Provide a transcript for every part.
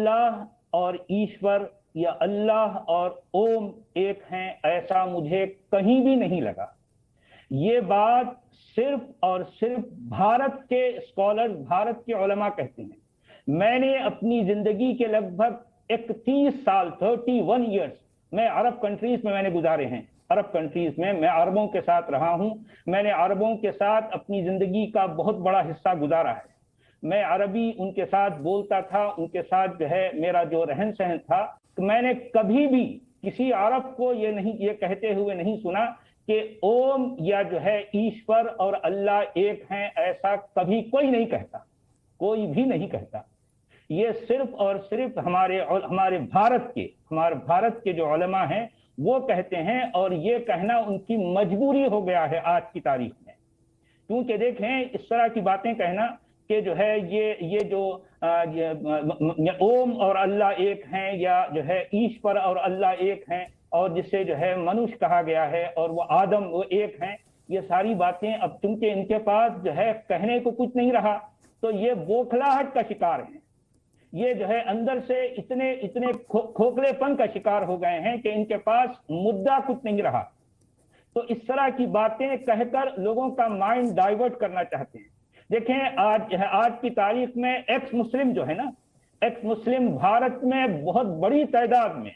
अल्लाह और ईश्वर या अल्लाह और ओम एक हैं ऐसा मुझे कहीं भी नहीं लगा। ये बात सिर्फ और सिर्फ भारत के स्कॉलर्स, भारत के उलमा कहते हैं। मैंने अपनी जिंदगी के लगभग 31 साल 31 ईयर्स मैं अरब कंट्रीज में मैंने गुजारे हैं। अरब कंट्रीज में मैं अरबों के साथ रहा हूं। मैंने अरबों के साथ अपनी जिंदगी का बहुत बड़ा हिस्सा गुजारा है। मैं अरबी उनके साथ बोलता था, उनके साथ जो है मेरा जो रहन सहन था। मैंने कभी भी किसी अरब को ये कहते हुए नहीं सुना कि ओम या जो है ईश्वर और अल्लाह एक हैं, ऐसा कभी कोई नहीं कहता, कोई भी नहीं कहता। ये सिर्फ और सिर्फ हमारे भारत के जो उलमा हैं वो कहते हैं, और ये कहना उनकी मजबूरी हो गया है आज की तारीख में। क्योंकि देखें, इस तरह की बातें कहना कि जो है ये जो ओम और अल्लाह एक हैं, या जो है ईश्वर और अल्लाह एक हैं, और जिसे जो है मनुष्य कहा गया है और वो आदम वो एक हैं, ये सारी बातें अब चूंकि इनके पास जो है कहने को कुछ नहीं रहा, तो ये बौखलाहट का शिकार हैं। ये जो है अंदर से इतने खोखलेपन का शिकार हो गए हैं कि इनके पास मुद्दा कुछ नहीं रहा। तो इस तरह की बातें कहकर लोगों का माइंड डाइवर्ट करना चाहते हैं। देखें, आज की तारीख में एक्स मुस्लिम जो है ना, एक्स मुस्लिम भारत में बहुत बड़ी तादाद में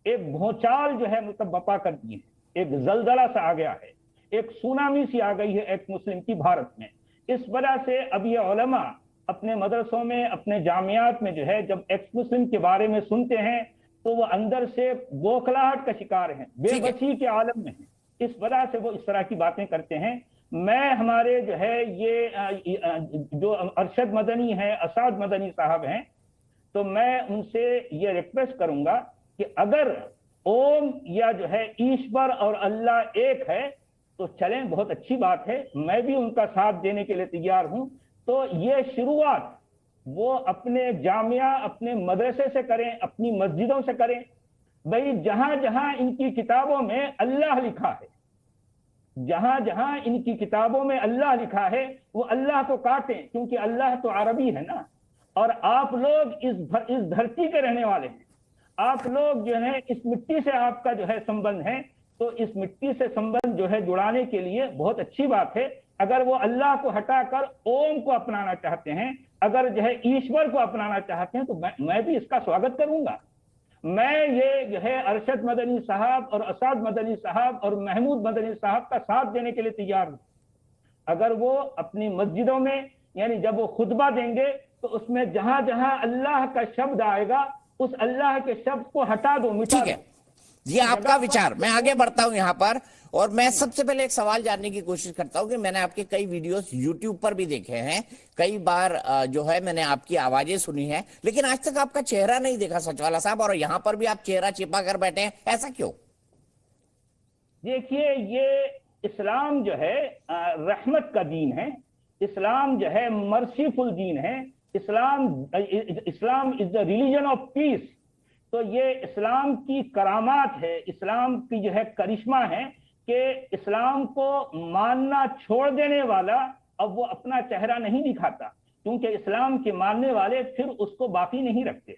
एक भूचाल जो है मतलब बपा कर दी है। एक जलजला सा आ गया है, एक सुनामी सी आ गई है एक्स मुस्लिम की भारत में। इस वजह से अब ये उलमा अपने मदरसों में, अपने जामियात में जो है जब एक्स मुस्लिम के बारे में सुनते हैं तो वो अंदर से बौखलाहट का शिकार हैं, बेबसी के आलम में हैं। इस वजह से वो इस तरह की बातें करते हैं। मैं हमारे जो है ये जो अरशद मदनी है, असाद मदनी साहब हैं, तो मैं उनसे ये रिक्वेस्ट करूंगा कि अगर ओम या जो है ईश्वर और अल्लाह एक है तो चलें, बहुत अच्छी बात है, मैं भी उनका साथ देने के लिए तैयार हूं। तो ये शुरुआत वो अपने जामिया, अपने मदरसे से करें, अपनी मस्जिदों से करें। भाई जहां जहां इनकी किताबों में अल्लाह लिखा है, जहां जहां इनकी किताबों में अल्लाह लिखा है, वो अल्लाह को काटें, क्योंकि अल्लाह तो अरबी है ना। और आप लोग इस धरती के रहने वाले हैं, आप लोग जो है इस मिट्टी से आपका जो है संबंध है, तो इस मिट्टी से संबंध जो है जुड़ाने के लिए बहुत अच्छी बात है। अगर वो अल्लाह को हटाकर ओम को अपनाना चाहते हैं, अगर जो है ईश्वर को अपनाना चाहते हैं, तो मैं भी इसका स्वागत करूंगा। मैं ये जो है अरशद मदनी साहब और असाद मदनी साहब और महमूद मदनी साहब का साथ देने के लिए तैयार हूं। अगर वो अपनी मस्जिदों में, यानी जब वो खुतबा देंगे तो उसमें जहां जहां अल्लाह का शब्द आएगा, उस अल्लाह के शब्द को हटा दो, मिटा दो। ये आपका विचार। मैं आगे बढ़ता हूं यहाँ पर, और मैं सबसे पहले एक सवाल जानने की कोशिश करता हूं कि मैंने आपके कई वीडियोस YouTube पर भी देखे हैं, कई बार जो है मैंने आपकी आवाजें सुनी है, लेकिन आज तक आपका चेहरा नहीं देखा सचवाला साहब, और यहाँ पर भी आप चेहरा छिपा कर बैठे हैं, ऐसा क्यों? देखिए, ये इस्लाम जो है रहमत का दीन है, इस्लाम जो है मर्सीफुल दीन है, Islam is the religion of peace. तो ये इस्लाम की करामात है, इस्लाम की जो है करिश्मा है कि इस्लाम को मानना छोड़ देने वाला अब वो अपना चेहरा नहीं दिखाता, क्योंकि इस्लाम के मानने वाले फिर उसको बाकी नहीं रखते।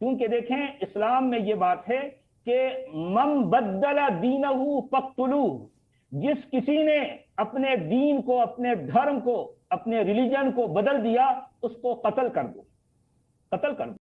क्योंकि देखें, इस्लाम में ये बात है कि मम बद्दला दीनहु फक्तुलू, जिस किसी ने अपने दीन को, अपने धर्म को, अपने रिलीजन को बदल दिया, उसको कत्ल कर दो, कत्ल कर दो।